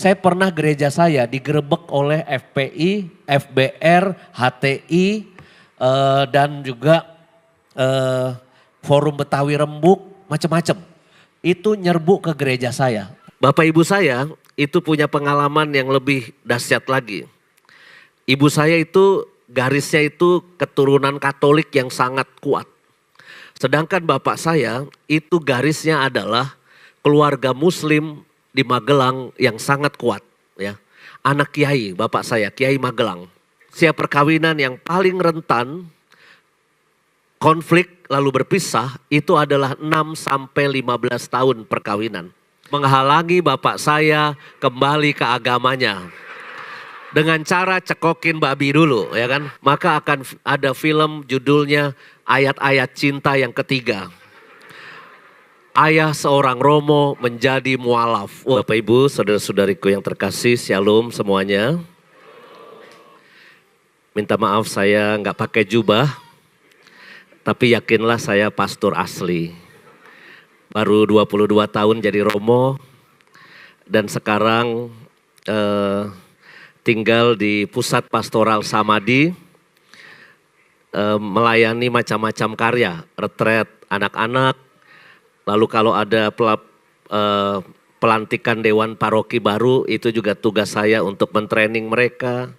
Saya pernah gereja saya digerebek oleh FPI, FBR, HTI, dan juga Forum Betawi Rembuk, macam-macam. Itu nyerbu ke gereja saya. Bapak ibu saya itu punya pengalaman yang lebih dahsyat lagi. Ibu saya itu garisnya itu keturunan Katolik yang sangat kuat. Sedangkan bapak saya itu garisnya adalah keluarga Muslim di Magelang yang sangat kuat. Ya, anak kiai, bapak saya Kiai Magelang. Usia perkawinan yang paling rentan konflik lalu berpisah itu adalah 6 sampai 15 tahun perkawinan. Menghalangi bapak saya kembali ke agamanya. Dengan cara cekokin babi dulu, ya kan? Maka akan ada film judulnya Ayat-ayat Cinta yang Ketiga. Ayah seorang Romo menjadi mualaf. Bapak ibu, saudara-saudariku yang terkasih, shalom semuanya. Minta maaf saya nggak pakai jubah, tapi yakinlah saya pastor asli. Baru 22 tahun jadi Romo dan sekarang tinggal di pusat pastoral Samadi, melayani macam-macam karya, retret anak-anak, lalu kalau ada pelantikan dewan paroki baru itu juga tugas saya untuk mentraining mereka.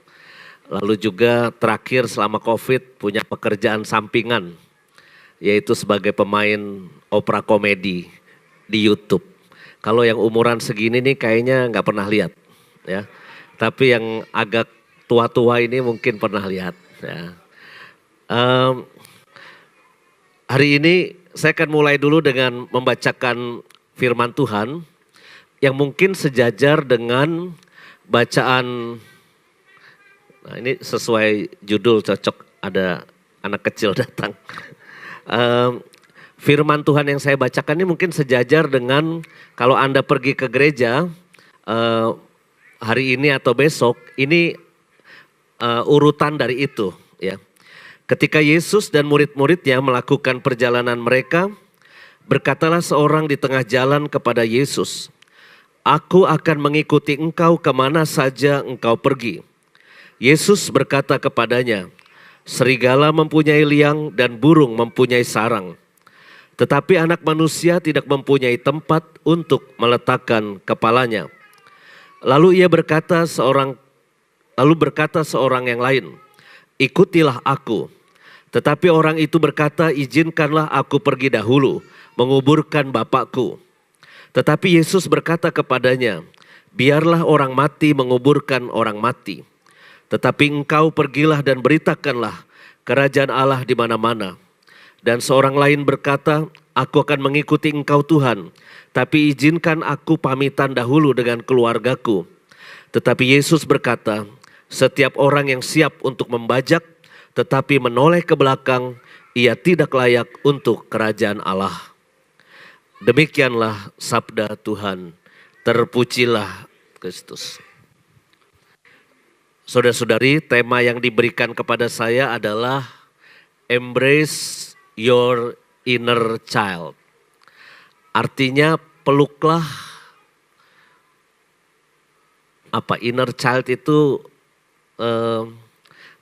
Lalu juga terakhir selama COVID punya pekerjaan sampingan, yaitu sebagai pemain opera komedi di YouTube. Kalau yang umuran segini nih kayaknya nggak pernah lihat, ya. Tapi yang agak tua-tua ini mungkin pernah lihat. Ya. Hari ini saya akan mulai dulu dengan membacakan firman Tuhan yang mungkin sejajar dengan bacaan. Nah, ini sesuai judul, cocok ada anak kecil datang. Firman Tuhan yang saya bacakan ini mungkin sejajar dengan kalau Anda pergi ke gereja hari ini atau besok, ini urutan dari itu, ya. Ketika Yesus dan murid-muridnya melakukan perjalanan mereka, berkatalah seorang di tengah jalan kepada Yesus, "Aku akan mengikuti engkau kemana saja engkau pergi." Yesus berkata kepadanya, "Serigala mempunyai liang dan burung mempunyai sarang, tetapi anak manusia tidak mempunyai tempat untuk meletakkan kepalanya." Lalu berkata seorang yang lain, "Ikutilah aku." Tetapi orang itu berkata, "Izinkanlah aku pergi dahulu menguburkan bapakku." Tetapi Yesus berkata kepadanya, "Biarlah orang mati menguburkan orang mati. Tetapi engkau pergilah dan beritakanlah kerajaan Allah di mana-mana." Dan seorang lain berkata, "Aku akan mengikuti engkau Tuhan, tapi izinkan aku pamitan dahulu dengan keluargaku." Tetapi Yesus berkata, "Setiap orang yang siap untuk membajak, tetapi menoleh ke belakang, ia tidak layak untuk kerajaan Allah." Demikianlah sabda Tuhan. Terpujilah Kristus. Saudara-saudari, tema yang diberikan kepada saya adalah Embrace Your Inner Child. Artinya peluklah inner child itu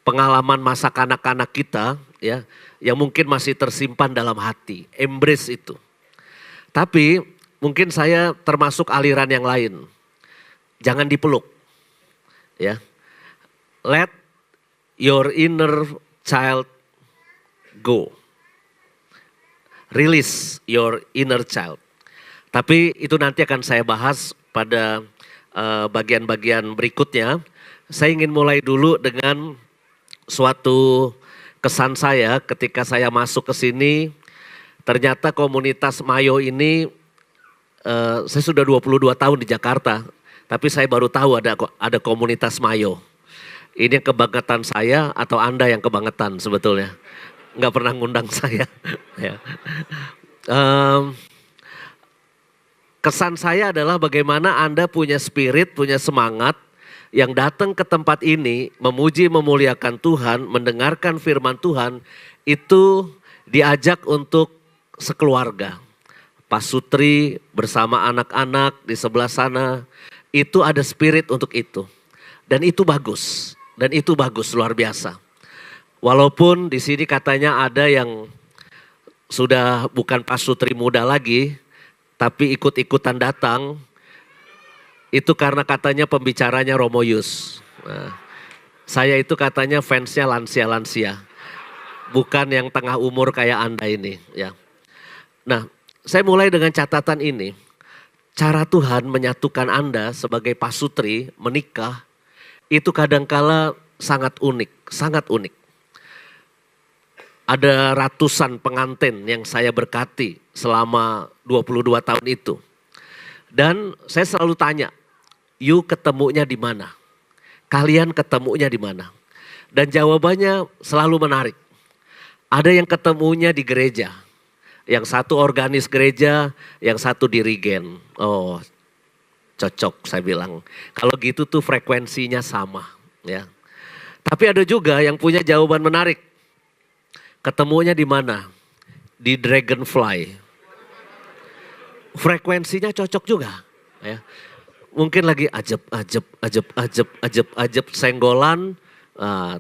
pengalaman masa kanak-kanak kita, ya, yang mungkin masih tersimpan dalam hati. Embrace itu. Tapi mungkin saya termasuk aliran yang lain. Jangan dipeluk, ya. Let your inner child go. Release your inner child. Tapi itu nanti akan saya bahas pada bagian-bagian berikutnya. Saya ingin mulai dulu dengan suatu kesan saya ketika saya masuk ke sini. Ternyata komunitas Mayo ini, saya sudah 22 tahun di Jakarta, tapi saya baru tahu ada komunitas Mayo. Ini kebangetan saya atau Anda yang kebangetan sebetulnya? Nggak pernah ngundang saya. Ya. Kesan saya adalah bagaimana Anda punya spirit, punya semangat yang datang ke tempat ini memuji memuliakan Tuhan, mendengarkan firman Tuhan, itu diajak untuk sekeluarga. Pak Sutri bersama anak-anak di sebelah sana, Itu ada spirit untuk itu. Dan itu bagus. Dan itu bagus, luar biasa. Walaupun di sini katanya ada yang sudah bukan pasutri muda lagi, tapi ikut-ikutan datang. Itu karena katanya pembicaranya Romo Yus. Nah, saya itu katanya fansnya lansia-lansia. Bukan yang tengah umur kayak Anda ini. Ya. Nah, saya mulai dengan catatan ini. Cara Tuhan menyatukan Anda sebagai pasutri menikah itu kadangkala sangat unik, sangat unik. Ada ratusan pengantin yang saya berkati selama 22 tahun itu. Dan saya selalu tanya, you ketemunya di mana? Kalian ketemunya di mana? Dan jawabannya selalu menarik. Ada yang ketemunya di gereja. Yang satu organis gereja, yang satu dirigen. Oh, cocok saya bilang. Kalau gitu tuh frekuensinya sama, ya. Tapi ada juga yang punya jawaban menarik. Ketemunya di mana? Di Dragonfly. Frekuensinya cocok juga, ya. Mungkin lagi ajep senggolan,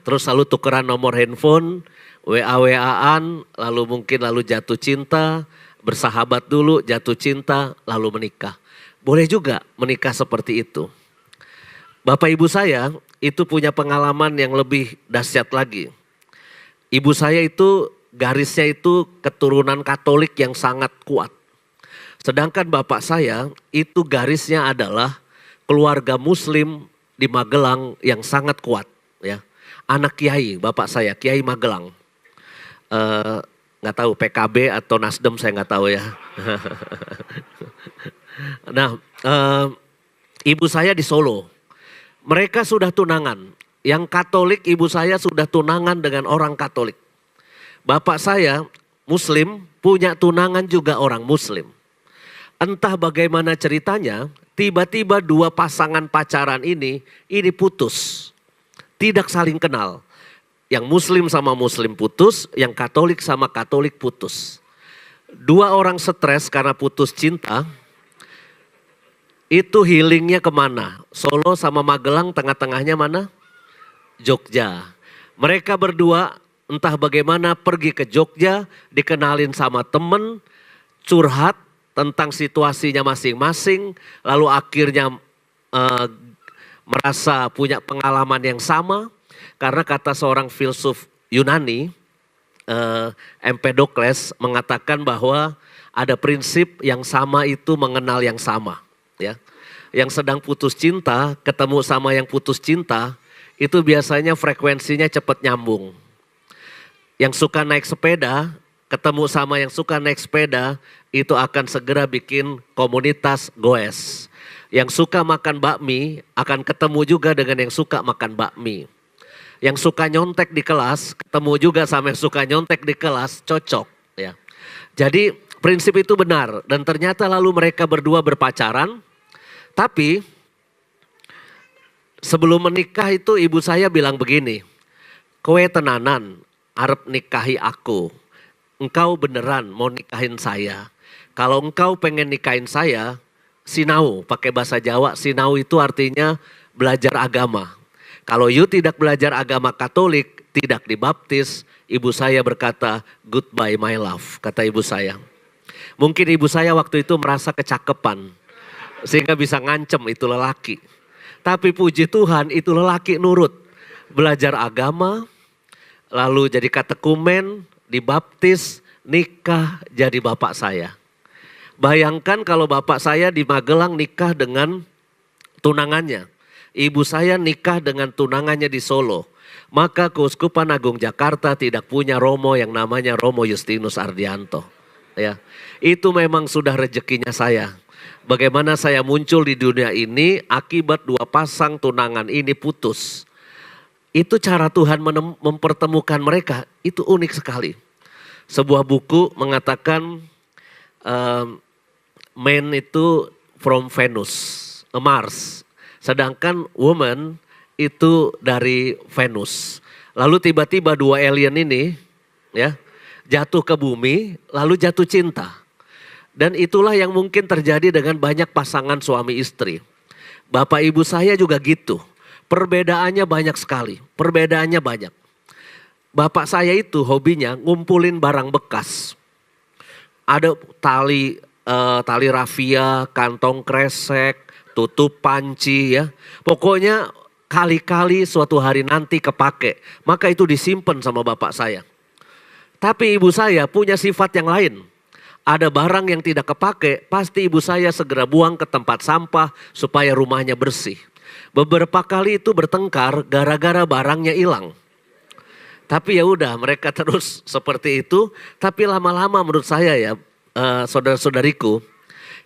terus lalu tukeran nomor handphone, WA-WA-an, lalu jatuh cinta, bersahabat dulu, jatuh cinta, lalu menikah. Boleh juga menikah seperti itu. Bapak ibu saya itu punya pengalaman yang lebih dahsyat lagi. Ibu saya itu garisnya itu keturunan Katolik yang sangat kuat. Sedangkan bapak saya itu garisnya adalah keluarga Muslim di Magelang yang sangat kuat, ya. Anak kiai, bapak saya Kiai Magelang. Nggak tahu PKB atau Nasdem, saya nggak tahu ya. Nah, ibu saya di Solo. Mereka sudah tunangan. Yang Katolik ibu saya sudah tunangan dengan orang Katolik. Bapak saya Muslim punya tunangan juga orang Muslim. Entah bagaimana ceritanya, tiba-tiba dua pasangan pacaran ini putus. Tidak saling kenal. Yang Muslim sama Muslim putus, yang Katolik sama Katolik putus. Dua orang stres karena putus cinta, itu healingnya kemana? Solo sama Magelang, tengah-tengahnya mana? Jogja. Mereka berdua entah bagaimana pergi ke Jogja, dikenalin sama temen, curhat tentang situasinya masing-masing, lalu akhirnya merasa punya pengalaman yang sama. Karena kata seorang filsuf Yunani, Empedokles mengatakan bahwa ada prinsip yang sama itu mengenal yang sama. Ya, yang sedang putus cinta ketemu sama yang putus cinta itu biasanya frekuensinya cepat nyambung. Yang suka naik sepeda ketemu sama yang suka naik sepeda itu akan segera bikin komunitas goes. Yang suka makan bakmi akan ketemu juga dengan yang suka makan bakmi. Yang suka nyontek di kelas ketemu juga sama yang suka nyontek di kelas, cocok, ya. Jadi prinsip itu benar dan ternyata lalu mereka berdua berpacaran. Tapi sebelum menikah itu ibu saya bilang begini, kowe tenanan arep nikahi aku, engkau beneran mau nikahin saya. Kalau engkau pengen nikahin saya, sinau, pakai bahasa Jawa, sinau itu artinya belajar agama. Kalau you tidak belajar agama Katolik, tidak dibaptis, ibu saya berkata, goodbye my love, kata ibu saya. Mungkin ibu saya waktu itu merasa kecakepan, sehingga bisa ngancem itu lelaki. Tapi puji Tuhan itu lelaki nurut. Belajar agama, lalu jadi katekumen, dibaptis, nikah jadi bapak saya. Bayangkan kalau bapak saya di Magelang nikah dengan tunangannya. Ibu saya nikah dengan tunangannya di Solo. Maka Keuskupan Agung Jakarta tidak punya Romo yang namanya Romo Justinus Ardianto. Ya, itu memang sudah rezekinya saya. Bagaimana saya muncul di dunia ini akibat dua pasang tunangan ini putus. Itu cara Tuhan mempertemukan mereka, itu unik sekali. Sebuah buku mengatakan man itu from Venus, Mars. Sedangkan woman itu dari Venus. Lalu tiba-tiba dua alien ini ya jatuh ke bumi lalu jatuh cinta. Dan itulah yang mungkin terjadi dengan banyak pasangan suami istri. Bapak ibu saya juga gitu. Perbedaannya banyak sekali. Perbedaannya banyak. Bapak saya itu hobinya ngumpulin barang bekas. Ada tali rafia, kantong kresek, tutup panci ya. Pokoknya kali-kali suatu hari nanti kepake. Maka itu disimpan sama bapak saya. Tapi ibu saya punya sifat yang lain. Ada barang yang tidak kepake, pasti ibu saya segera buang ke tempat sampah supaya rumahnya bersih. Beberapa kali itu bertengkar gara-gara barangnya hilang. Tapi ya udah, mereka terus seperti itu. Tapi lama-lama menurut saya ya, saudara-saudariku,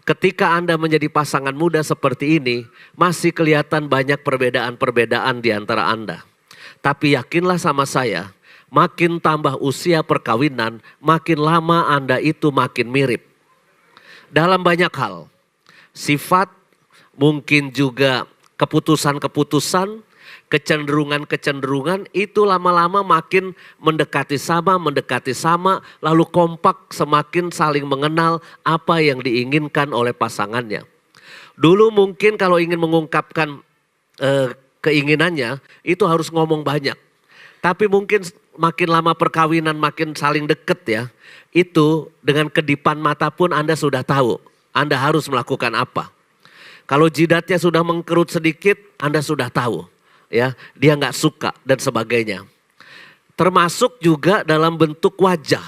ketika Anda menjadi pasangan muda seperti ini, masih kelihatan banyak perbedaan-perbedaan di antara Anda. Tapi yakinlah sama saya, makin tambah usia perkawinan, makin lama Anda itu makin mirip. Dalam banyak hal, sifat, mungkin juga keputusan-keputusan, kecenderungan-kecenderungan itu lama-lama makin mendekati sama, lalu kompak semakin saling mengenal apa yang diinginkan oleh pasangannya. Dulu mungkin kalau ingin mengungkapkan keinginannya itu harus ngomong banyak. Tapi mungkin makin lama perkawinan makin saling deket ya. Itu dengan kedipan mata pun Anda sudah tahu Anda harus melakukan apa. Kalau jidatnya sudah mengkerut sedikit Anda sudah tahu. Ya, dia nggak suka dan sebagainya. Termasuk juga dalam bentuk wajah.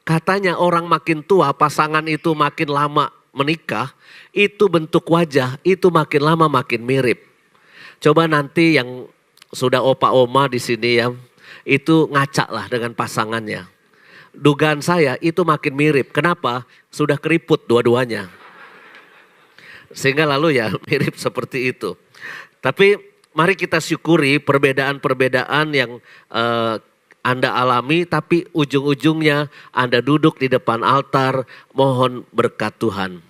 Katanya orang makin tua, pasangan itu makin lama menikah, itu bentuk wajah itu makin lama makin mirip. Coba nanti yang sudah opa oma di sini ya, itu ngacak lah dengan pasangannya. Dugaan saya itu makin mirip. Kenapa? Sudah keriput dua-duanya. Sehingga lalu ya mirip seperti itu. Tapi mari kita syukuri perbedaan-perbedaan yang Anda alami, tapi ujung-ujungnya Anda duduk di depan altar, mohon berkat Tuhan.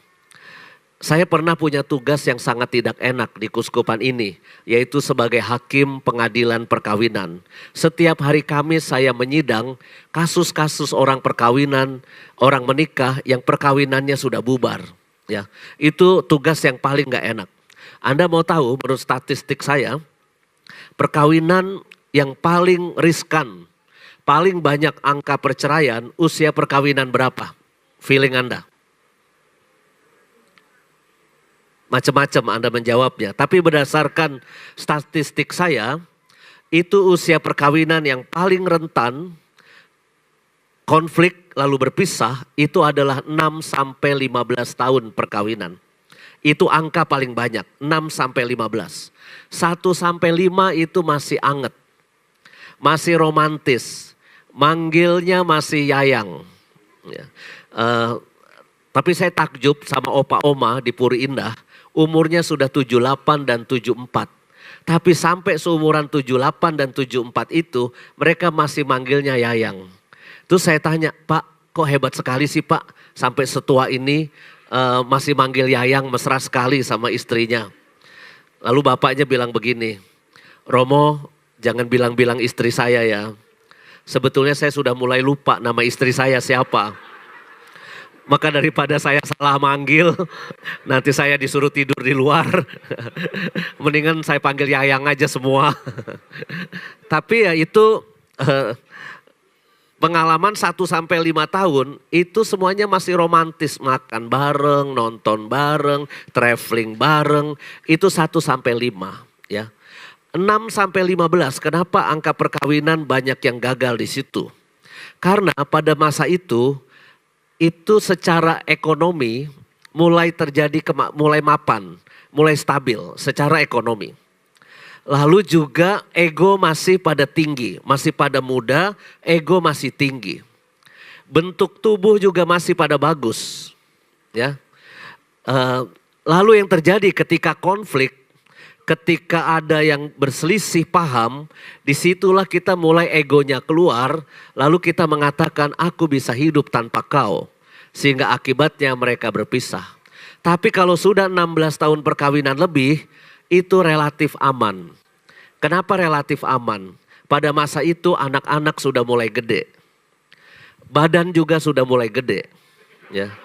Saya pernah punya tugas yang sangat tidak enak di Kuskupan ini, yaitu sebagai hakim pengadilan perkawinan. Setiap hari Kamis saya menyidang kasus-kasus orang perkawinan, orang menikah yang perkawinannya sudah bubar. Ya, itu tugas yang paling gak enak. Anda mau tahu menurut statistik saya, perkawinan yang paling riskan, paling banyak angka perceraian, usia perkawinan berapa? Feeling Anda? Macam-macam Anda menjawabnya. Tapi berdasarkan statistik saya, itu usia perkawinan yang paling rentan, konflik lalu berpisah, itu adalah 6-15 tahun perkawinan. Itu angka paling banyak, 6-15. 1-5 itu masih anget, masih romantis, manggilnya masih yayang. Ya. Tapi saya takjub sama opa oma di Puri Indah, umurnya sudah 78 dan 74. Tapi sampai seumuran 78 dan 74 itu, mereka masih manggilnya yayang. Terus saya tanya, Pak kok hebat sekali sih Pak, sampai setua ini, masih manggil yayang, mesra sekali sama istrinya. Lalu bapaknya bilang begini, Romo jangan bilang-bilang istri saya ya. Sebetulnya saya sudah mulai lupa nama istri saya siapa. Maka daripada saya salah manggil, nanti saya disuruh tidur di luar. Mendingan saya panggil yayang aja semua. Tapi ya itu pengalaman 1-5 tahun itu semuanya masih romantis. Makan bareng, nonton bareng, traveling bareng. Itu 1-5 ya. 6-15, kenapa angka perkawinan banyak yang gagal di situ? Karena pada masa itu secara ekonomi mulai terjadi, mulai mapan, mulai stabil secara ekonomi. Lalu juga ego masih pada tinggi, masih pada muda, ego masih tinggi. Bentuk tubuh juga masih pada bagus. Ya. Lalu yang terjadi ketika konflik, ketika ada yang berselisih paham, disitulah kita mulai egonya keluar, lalu kita mengatakan aku bisa hidup tanpa kau. Sehingga akibatnya mereka berpisah. Tapi kalau sudah 16 tahun perkawinan lebih, itu relatif aman. Kenapa relatif aman? Pada masa itu anak-anak sudah mulai gede. Badan juga sudah mulai gede. Ya.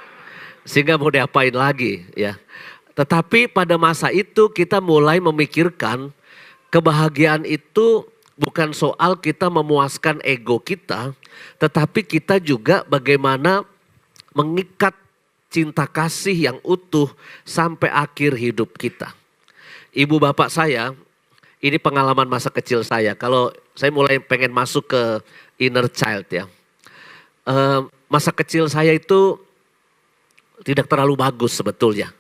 Sehingga mau diapain lagi ya. Tetapi pada masa itu kita mulai memikirkan kebahagiaan itu bukan soal kita memuaskan ego kita, tetapi kita juga bagaimana mengikat cinta kasih yang utuh sampai akhir hidup kita. Ibu bapak saya, ini pengalaman masa kecil saya. Kalau saya mulai pengen masuk ke inner child ya. Masa kecil saya itu tidak terlalu bagus sebetulnya.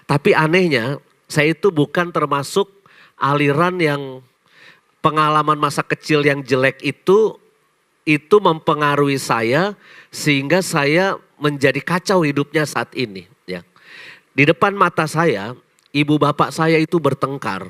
Tapi anehnya saya itu bukan termasuk aliran yang pengalaman masa kecil yang jelek itu mempengaruhi saya sehingga saya menjadi kacau hidupnya saat ini ya. Di depan mata saya, ibu bapak saya itu bertengkar.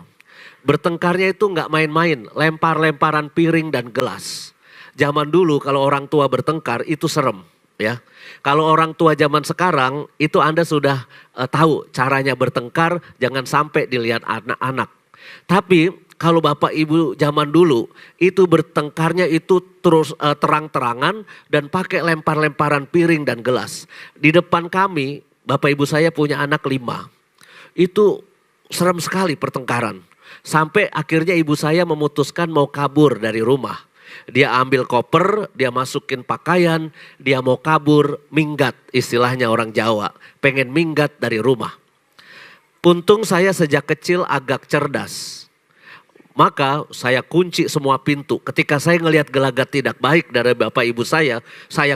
Bertengkarnya itu nggak main-main, lempar-lemparan piring dan gelas. Zaman dulu kalau orang tua bertengkar itu serem ya. Kalau orang tua zaman sekarang itu Anda sudah tahu caranya bertengkar, jangan sampai dilihat anak-anak. Tapi kalau bapak ibu zaman dulu itu bertengkarnya itu terus terang-terangan dan pakai lempar-lemparan piring dan gelas. Di depan kami, bapak ibu saya punya anak 5. Itu serem sekali pertengkaran. Sampai akhirnya ibu saya memutuskan mau kabur dari rumah. Dia ambil koper, dia masukin pakaian, dia mau kabur, minggat istilahnya orang Jawa. Pengen minggat dari rumah. Untung saya sejak kecil agak cerdas. Maka saya kunci semua pintu. Ketika saya ngelihat gelagat tidak baik dari bapak ibu saya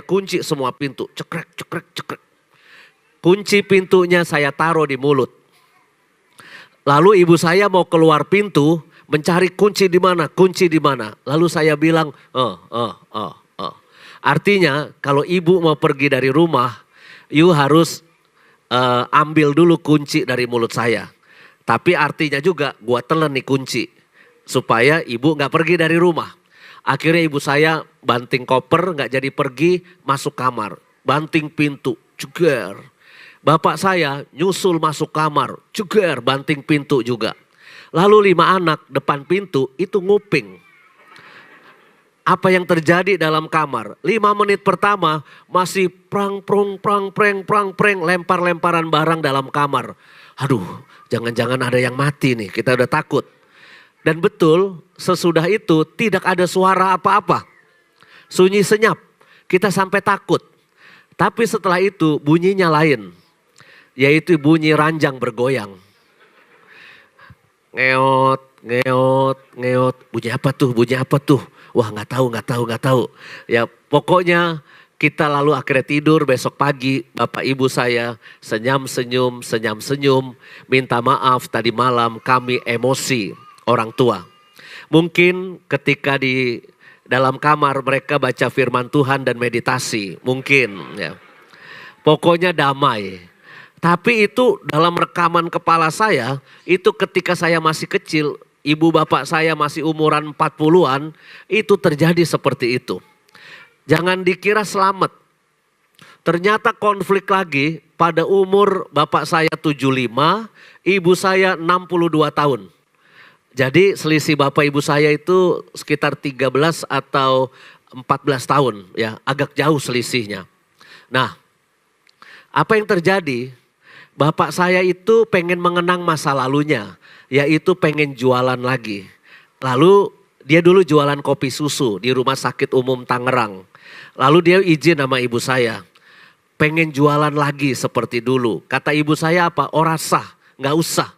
kunci semua pintu. Cekrek, cekrek, cekrek. Kunci pintunya saya taruh di mulut. Lalu ibu saya mau keluar pintu, mencari kunci di mana, kunci di mana. Lalu saya bilang, Artinya kalau ibu mau pergi dari rumah, you harus ambil dulu kunci dari mulut saya. Tapi artinya juga gua telan nih kunci. Supaya ibu gak pergi dari rumah. Akhirnya ibu saya banting koper, gak jadi pergi, masuk kamar. Banting pintu, jeger. Bapak saya nyusul masuk kamar, jeger, banting pintu juga. Lalu 5 anak depan pintu itu nguping. Apa yang terjadi dalam kamar? 5 menit pertama masih prang-preng, lempar-lemparan barang dalam kamar. Aduh, jangan-jangan ada yang mati nih, kita udah takut. Dan betul sesudah itu tidak ada suara apa-apa. Sunyi senyap, kita sampai takut. Tapi setelah itu bunyinya lain. Yaitu bunyi ranjang bergoyang. Ngeot, ngeot, ngeot. Bunyi apa tuh? Wah gak tahu. Ya pokoknya kita lalu akhirnya tidur besok pagi. Bapak ibu saya senyum-senyum. Minta maaf tadi malam kami emosi. Orang tua. Mungkin ketika di dalam kamar mereka baca firman Tuhan dan meditasi. Mungkin ya. Pokoknya damai. Tapi itu dalam rekaman kepala saya. Itu ketika saya masih kecil. Ibu bapak saya masih umuran 40-an. Itu terjadi seperti itu. Jangan dikira selamat. Ternyata konflik lagi pada umur bapak saya 75. Ibu saya 62 tahun. Jadi selisih bapak ibu saya itu sekitar 13 atau 14 tahun ya, agak jauh selisihnya. Nah, apa yang terjadi? Bapak saya itu pengen mengenang masa lalunya, yaitu pengen jualan lagi. Lalu dia dulu jualan kopi susu di Rumah Sakit Umum Tangerang. Lalu dia izin sama ibu saya, pengen jualan lagi seperti dulu. Kata ibu saya apa? Oh rasa, gak usah.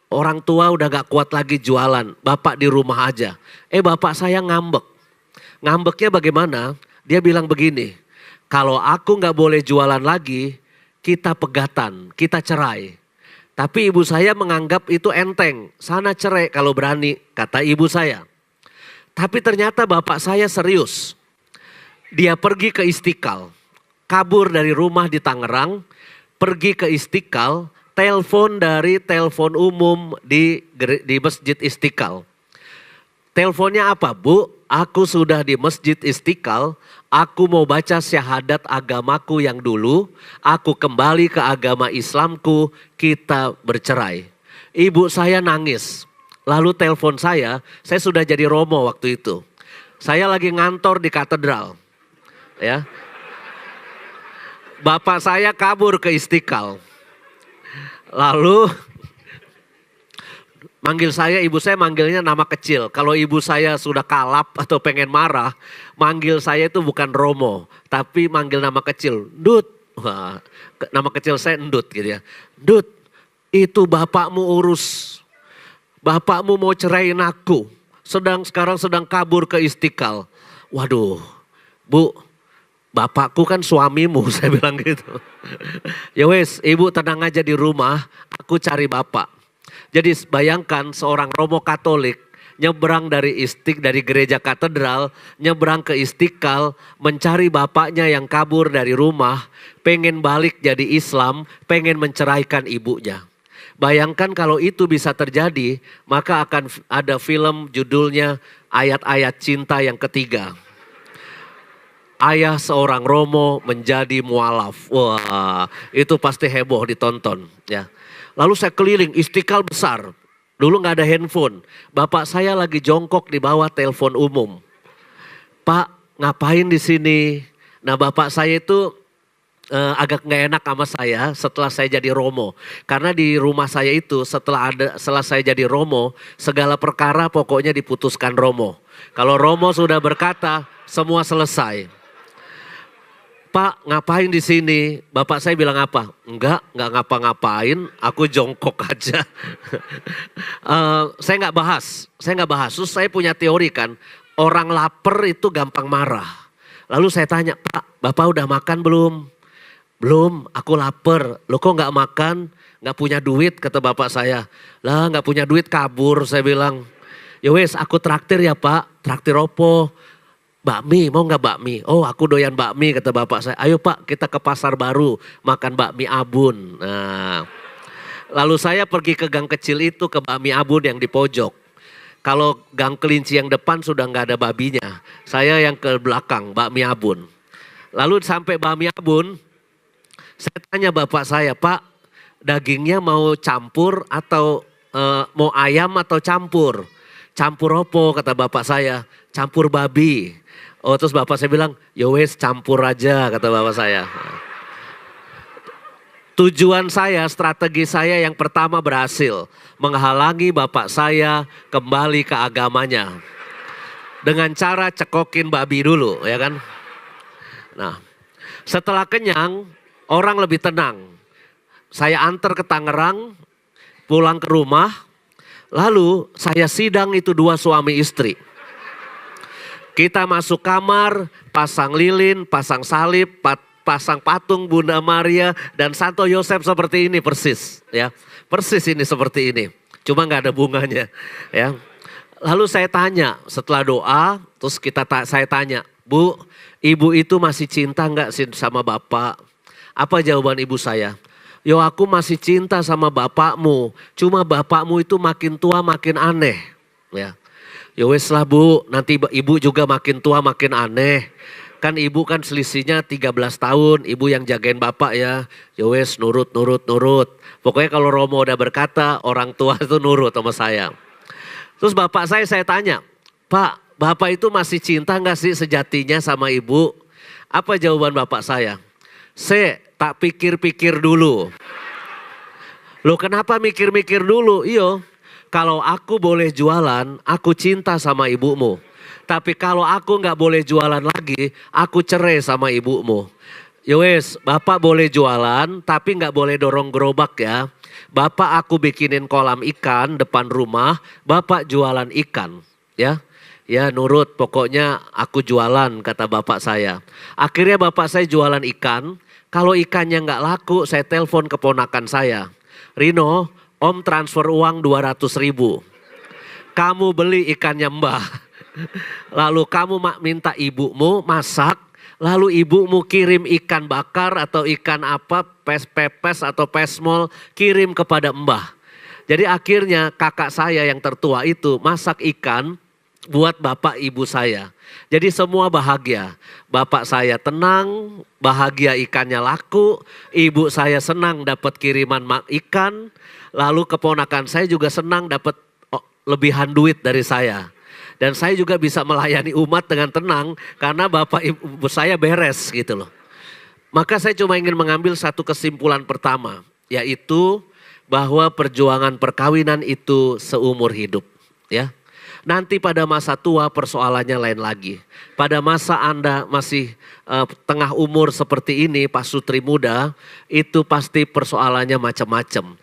Orang tua udah gak kuat lagi jualan, bapak di rumah aja. Bapak saya ngambek. Ngambeknya bagaimana? Dia bilang begini, kalau aku gak boleh jualan lagi, kita pegatan, kita cerai. Tapi ibu saya menganggap itu enteng, sana cerai kalau berani, kata ibu saya. Tapi ternyata bapak saya serius. Dia pergi ke Istiqlal, kabur dari rumah di Tangerang, pergi ke Istiqlal, telepon dari telepon umum di Masjid Istiqlal. Teleponnya apa? Bu, aku sudah di Masjid Istiqlal, aku mau baca syahadat agamaku yang dulu, aku kembali ke agama Islamku, kita bercerai. Ibu saya nangis, lalu telepon saya sudah jadi romo waktu itu. Saya lagi ngantor di katedral, ya. Bapak saya kabur ke Istiqlal. Lalu ibu saya manggilnya nama kecil. Kalau ibu saya sudah kalap atau pengen marah, manggil saya itu bukan Romo, tapi manggil nama kecil, Dut. Wah, nama kecil saya Endut gitu ya. Dut, itu bapakmu urus. Bapakmu mau ceraiin aku. Sekarang sedang kabur ke Istiqlal. Waduh, Bu, bapakku kan suamimu, saya bilang gitu. Ya wes, ibu tenang aja di rumah, aku cari bapak. Jadi bayangkan seorang Romo Katolik nyebrang dari gereja katedral, nyebrang ke Istiqlal, mencari bapaknya yang kabur dari rumah, pengen balik jadi Islam, pengen menceraikan ibunya. Bayangkan kalau itu bisa terjadi, maka akan ada film judulnya Ayat-ayat Cinta yang Ketiga. Ayah seorang Romo menjadi mualaf. Wah, itu pasti heboh ditonton ya. Lalu saya keliling Istiqlal besar. Dulu nggak ada handphone. Bapak saya lagi jongkok di bawah telepon umum. Pak, ngapain di sini? Nah, bapak saya itu agak nggak enak sama saya setelah saya jadi Romo. Karena di rumah saya itu setelah saya jadi Romo, segala perkara pokoknya diputuskan Romo. Kalau Romo sudah berkata, semua selesai. Pak, ngapain di sini? Bapak saya bilang apa? Enggak ngapa-ngapain, aku jongkok aja. Saya nggak bahas. Terus saya punya teori kan, orang lapar itu gampang marah. Lalu saya tanya, Pak, Bapak udah makan belum? Belum, aku lapar. Loh kok nggak makan? Nggak punya duit, kata bapak saya. Lah nggak punya duit kabur, saya bilang. Ya wes, aku traktir ya Pak. Traktir opo? Bakmi, mau nggak bakmi? Oh, aku doyan bakmi, kata bapak saya. Ayo Pak, kita ke pasar baru makan bakmi Abun. Nah, lalu saya pergi ke gang kecil itu, ke bakmi Abun yang di pojok. Kalau gang kelinci yang depan sudah nggak ada babinya, saya yang ke belakang bakmi Abun. Lalu sampai bakmi Abun, saya tanya bapak saya, Pak, dagingnya mau campur atau mau ayam atau campur? Campur opo, kata bapak saya. Campur babi. Oh, terus bapak saya bilang, ya wes campur aja, kata bapak saya. Tujuan saya, strategi saya yang pertama berhasil. Menghalangi bapak saya kembali ke agamanya. Dengan cara cekokin babi dulu, ya kan. Nah, setelah kenyang, orang lebih tenang. Saya antar ke Tangerang, pulang ke rumah. Lalu saya sidang itu 2 suami istri. Kita masuk kamar, pasang lilin, pasang salib, pasang patung Bunda Maria dan Santo Yosef seperti ini persis, ya. Persis ini seperti ini. Cuma nggak ada bunganya, ya. Lalu saya tanya setelah doa, terus saya tanya, Bu, ibu itu masih cinta nggak sih sama bapak? Apa jawaban ibu saya? Yo, aku masih cinta sama bapakmu, cuma bapakmu itu makin tua makin aneh, ya. Ya wes lah Bu, nanti ibu juga makin tua makin aneh. Kan ibu kan selisihnya 13 tahun, ibu yang jagain bapak ya. Ya wes nurut. Pokoknya kalau Romo udah berkata, orang tua itu nurut sama saya. Terus bapak saya tanya, Pak, bapak itu masih cinta gak sih sejatinya sama ibu? Apa jawaban bapak saya? Tak pikir-pikir dulu. Loh kenapa mikir-mikir dulu? Iyo. Kalau aku boleh jualan, aku cinta sama ibumu. Tapi kalau aku nggak boleh jualan lagi, aku cerai sama ibumu. Yowes, bapak boleh jualan, tapi nggak boleh dorong gerobak ya. Bapak aku bikinin kolam ikan depan rumah, bapak jualan ikan, ya. Ya nurut, pokoknya aku jualan, kata bapak saya. Akhirnya bapak saya jualan ikan. Kalau ikannya nggak laku, saya telepon keponakan saya. Rino, Om transfer uang 200.000. Kamu beli ikannya Mbah. Lalu kamu minta ibumu masak. Lalu ibumu kirim ikan bakar atau ikan apa, pepes atau pesmol, kirim kepada Mbah. Jadi akhirnya kakak saya yang tertua itu masak ikan buat bapak ibu saya. Jadi semua bahagia. Bapak saya tenang, bahagia ikannya laku. Ibu saya senang dapat kiriman ikan. Lalu keponakan saya juga senang dapat lebihan duit dari saya. Dan saya juga bisa melayani umat dengan tenang karena bapak ibu saya beres gitu loh. Maka saya cuma ingin mengambil satu kesimpulan pertama, yaitu bahwa perjuangan perkawinan itu seumur hidup, ya. Nanti pada masa tua persoalannya lain lagi. Pada masa Anda masih tengah umur seperti ini, Pak Sutri muda, itu pasti persoalannya macam-macam.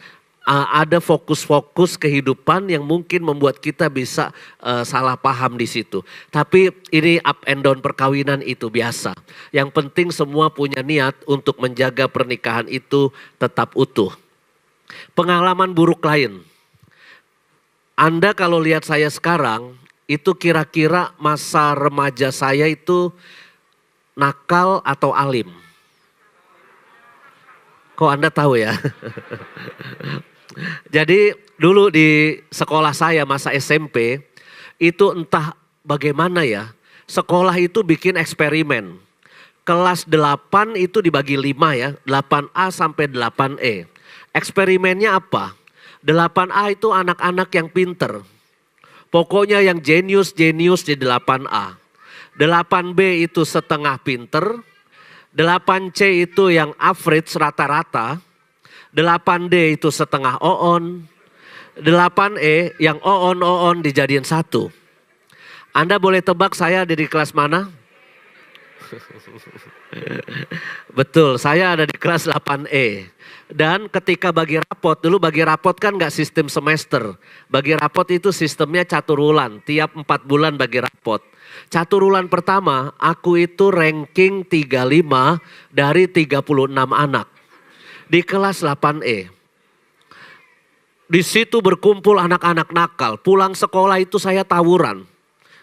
Ada fokus-fokus kehidupan yang mungkin membuat kita bisa salah paham di situ. Tapi ini up and down perkawinan itu biasa. Yang penting semua punya niat untuk menjaga pernikahan itu tetap utuh. Pengalaman buruk lain. Anda kalau lihat saya sekarang, itu kira-kira masa remaja saya itu nakal atau alim? Kok Anda tahu ya? Jadi dulu di sekolah saya masa SMP, itu entah bagaimana ya, sekolah itu bikin eksperimen. Kelas 8 itu dibagi 5 ya, 8A sampai 8E. Eksperimennya apa? 8A itu anak-anak yang pinter. Pokoknya yang jenius-jenius di 8A. 8B itu setengah pinter. 8C itu yang average rata-rata. 8D itu setengah oon. 8E yang oon dijadiin satu. Anda boleh tebak saya ada di kelas mana? Betul, saya ada di kelas 8E. Dan ketika bagi rapot, dulu bagi rapot kan gak sistem semester. Bagi rapot itu sistemnya caturulan, tiap 4 bulan bagi rapot. Caturulan pertama, aku itu ranking 35 dari 36 anak. Di kelas 8E. Di situ berkumpul anak-anak nakal, pulang sekolah itu saya tawuran.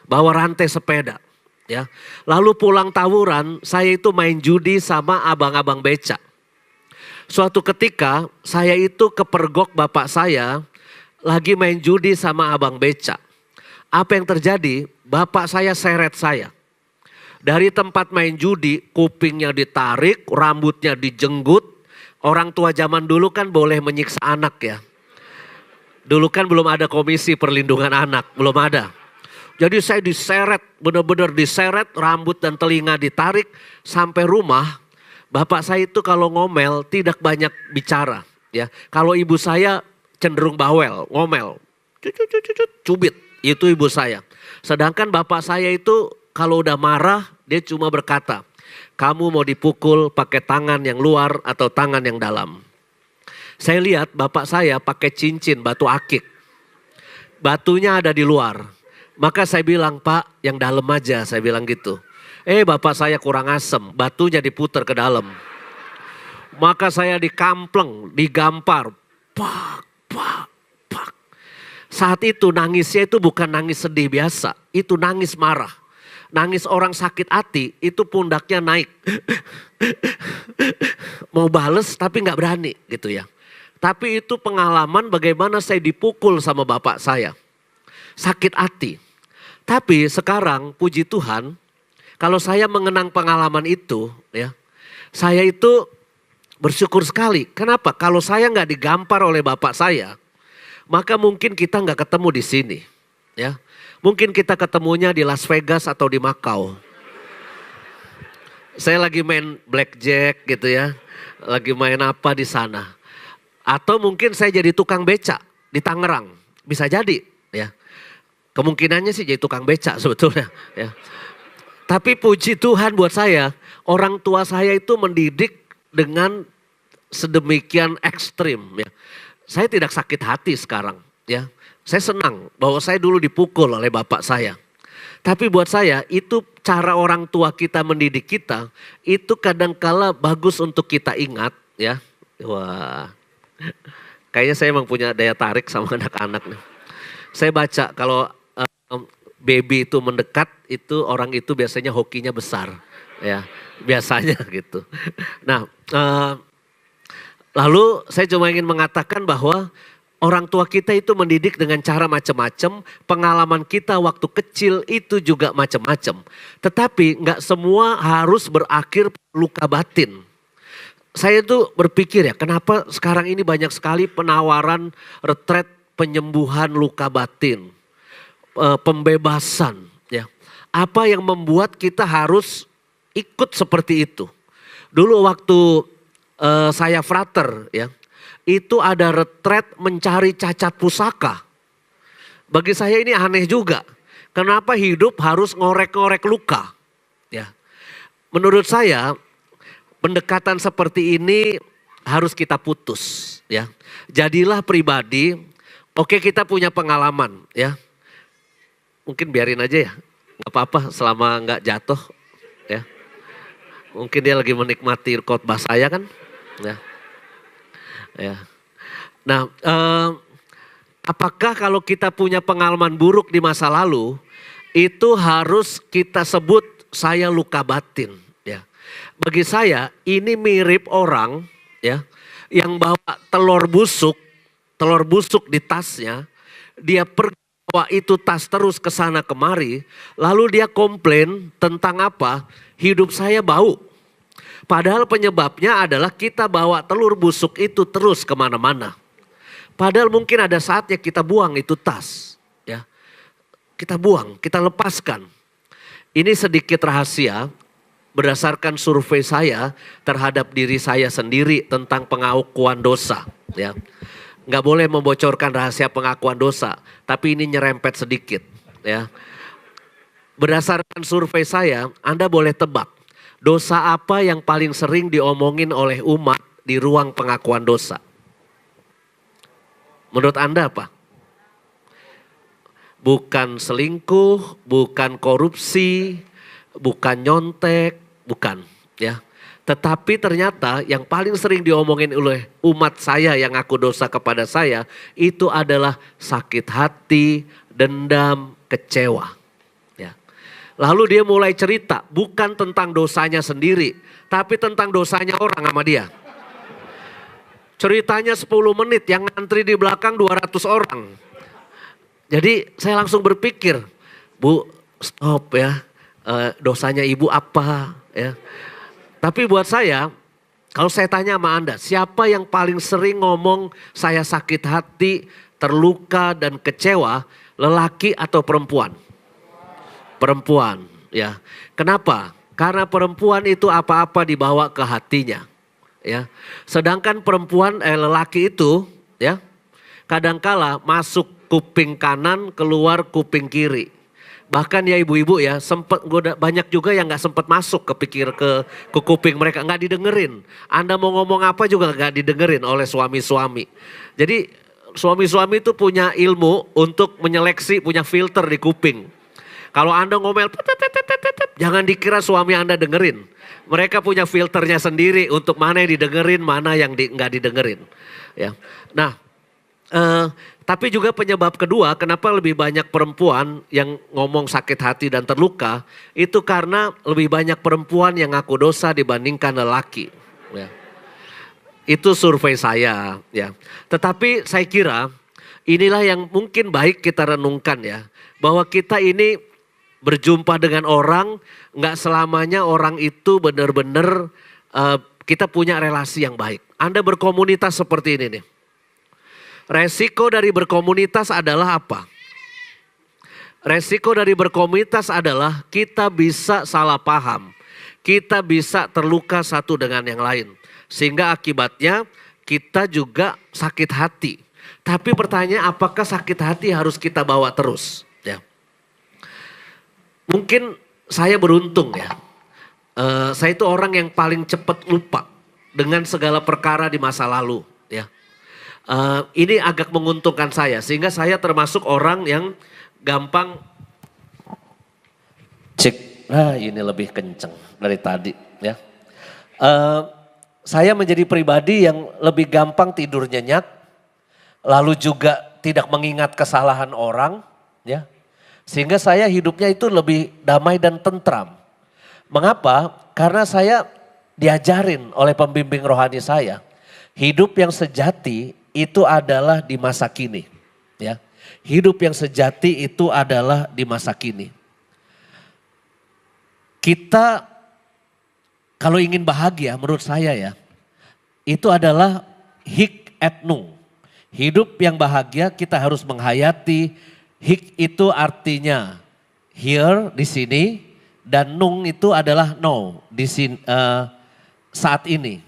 Bawa rantai sepeda. Ya. Lalu pulang tawuran, saya itu main judi sama abang-abang beca. Suatu ketika saya itu kepergok bapak saya lagi main judi sama abang beca. Apa yang terjadi? Bapak saya seret saya. Dari tempat main judi, kupingnya ditarik, rambutnya dijenggut. Orang tua zaman dulu kan boleh menyiksa anak ya. Dulu kan belum ada komisi perlindungan anak, belum ada. Jadi saya diseret, benar-benar diseret, rambut dan telinga ditarik sampai rumah. Bapak saya itu kalau ngomel tidak banyak bicara. Ya, kalau ibu saya cenderung bawel, ngomel, cubit, itu ibu saya. Sedangkan bapak saya itu kalau udah marah dia cuma berkata, kamu mau dipukul pakai tangan yang luar atau tangan yang dalam. Saya lihat bapak saya pakai cincin batu akik, batunya ada di luar. Maka saya bilang, Pak yang dalam aja, saya bilang gitu. Bapak saya kurang asem, batunya diputar ke dalam. Maka saya dikampleng, digampar. Pak, pak, pak. Saat itu nangisnya itu bukan nangis sedih biasa, itu nangis marah. Nangis orang sakit hati, itu pundaknya naik. Mau bales tapi gak berani gitu ya. Tapi itu pengalaman bagaimana saya dipukul sama bapak saya. Sakit hati. Tapi sekarang puji Tuhan, kalau saya mengenang pengalaman itu, ya, saya itu bersyukur sekali. Kenapa? Kalau saya nggak digampar oleh bapak saya, maka mungkin kita nggak ketemu di sini, ya. Mungkin kita ketemunya di Las Vegas atau di Macau. Saya lagi main blackjack gitu ya, lagi main apa di sana. Atau mungkin saya jadi tukang beca di Tangerang, bisa jadi, ya. Kemungkinannya sih jadi tukang beca sebetulnya, ya. Tapi puji Tuhan buat saya, orang tua saya itu mendidik dengan sedemikian ekstrim ya. Saya tidak sakit hati sekarang ya. Saya senang bahwa saya dulu dipukul oleh bapak saya. Tapi buat saya itu cara orang tua kita mendidik kita, itu kadangkala bagus untuk kita ingat ya. Wah, kayaknya saya emang punya daya tarik sama anak-anak. Saya baca kalau baby itu mendekat, itu orang itu biasanya hokinya besar, ya biasanya gitu. Nah, lalu saya cuma ingin mengatakan bahwa orang tua kita itu mendidik dengan cara macam-macam, pengalaman kita waktu kecil itu juga macam-macam. Tetapi nggak semua harus berakhir luka batin. Saya itu berpikir ya, kenapa sekarang ini banyak sekali penawaran retret penyembuhan luka batin. Pembebasan ya. Apa yang membuat kita harus ikut seperti itu? Dulu waktu saya frater ya, itu ada retret mencari cacat pusaka. Bagi saya ini aneh juga. Kenapa hidup harus ngorek-ngorek luka? Ya. Menurut saya pendekatan seperti ini harus kita putus, ya. Jadilah pribadi, oke kita punya pengalaman, ya. Mungkin biarin aja ya, nggak apa-apa selama nggak jatuh, ya. Mungkin dia lagi menikmati khotbah saya kan, ya. Ya. Nah, apakah kalau kita punya pengalaman buruk di masa lalu, itu harus kita sebut saya luka batin, ya. Bagi saya ini mirip orang, ya, yang bawa telur busuk di tasnya, dia pergi bawa itu tas terus ke sana kemari, lalu dia komplain tentang apa? Hidup saya bau. Padahal penyebabnya adalah kita bawa telur busuk itu terus kemana-mana. Padahal mungkin ada saatnya kita buang itu tas, ya. Kita buang, kita lepaskan. Ini sedikit rahasia berdasarkan survei saya terhadap diri saya sendiri tentang pengakuan dosa, ya. Nggak boleh membocorkan rahasia pengakuan dosa, tapi ini nyerempet sedikit, ya. Berdasarkan survei saya, Anda boleh tebak dosa apa yang paling sering diomongin oleh umat di ruang pengakuan dosa. Menurut Anda apa? Bukan selingkuh, bukan korupsi, bukan nyontek, bukan, ya. Tetapi ternyata yang paling sering diomongin oleh umat saya yang ngaku dosa kepada saya itu adalah sakit hati, dendam, kecewa. Ya. Lalu dia mulai cerita bukan tentang dosanya sendiri, tapi tentang dosanya orang sama dia. Ceritanya 10 menit, yang ngantri di belakang 200 orang. Jadi saya langsung berpikir, Bu, stop ya, dosanya ibu apa ya. Tapi buat saya, kalau saya tanya sama Anda, siapa yang paling sering ngomong saya sakit hati, terluka dan kecewa, lelaki atau perempuan? Perempuan, ya. Kenapa? Karena perempuan itu apa-apa dibawa ke hatinya. Ya, sedangkan lelaki itu, ya, kadangkala masuk kuping kanan, keluar kuping kiri. Bahkan ya ibu-ibu ya, banyak juga yang nggak sempat masuk ke kuping mereka, nggak didengerin. Anda mau ngomong apa juga nggak didengerin oleh suami-suami. Jadi suami-suami itu punya ilmu untuk menyeleksi, punya filter di kuping. Kalau Anda ngomel, jangan dikira suami Anda dengerin. Mereka punya filternya sendiri untuk mana yang didengerin, mana yang nggak didengerin. Ya. Nah, tapi juga penyebab kedua kenapa lebih banyak perempuan yang ngomong sakit hati dan terluka, itu karena lebih banyak perempuan yang ngaku dosa dibandingkan lelaki. Ya. Itu survei saya. Ya. Tetapi saya kira inilah yang mungkin baik kita renungkan ya, bahwa kita ini berjumpa dengan orang, nggak selamanya orang itu benar-benar kita punya relasi yang baik. Anda berkomunitas seperti ini nih. Resiko dari berkomunitas adalah apa? Resiko dari berkomunitas adalah kita bisa salah paham. Kita bisa terluka satu dengan yang lain. Sehingga akibatnya kita juga sakit hati. Tapi pertanyaan, apakah sakit hati harus kita bawa terus? Ya. Mungkin saya beruntung ya, saya itu orang yang paling cepat lupa dengan segala perkara di masa lalu ya. Ini agak menguntungkan saya, sehingga saya termasuk orang yang gampang cek, ini lebih kenceng dari tadi ya. Saya menjadi pribadi yang lebih gampang tidur nyenyak, lalu juga tidak mengingat kesalahan orang ya. Sehingga saya hidupnya itu lebih damai dan tentram. Mengapa? Karena saya diajarin oleh pembimbing rohani saya. Hidup yang sejati itu adalah di masa kini. Ya. Hidup yang sejati itu adalah di masa kini. Kita kalau ingin bahagia menurut saya ya, itu adalah hic et nunc. Hidup yang bahagia kita harus menghayati. Hic itu artinya here di sini, dan nunc itu adalah no di sini, saat ini.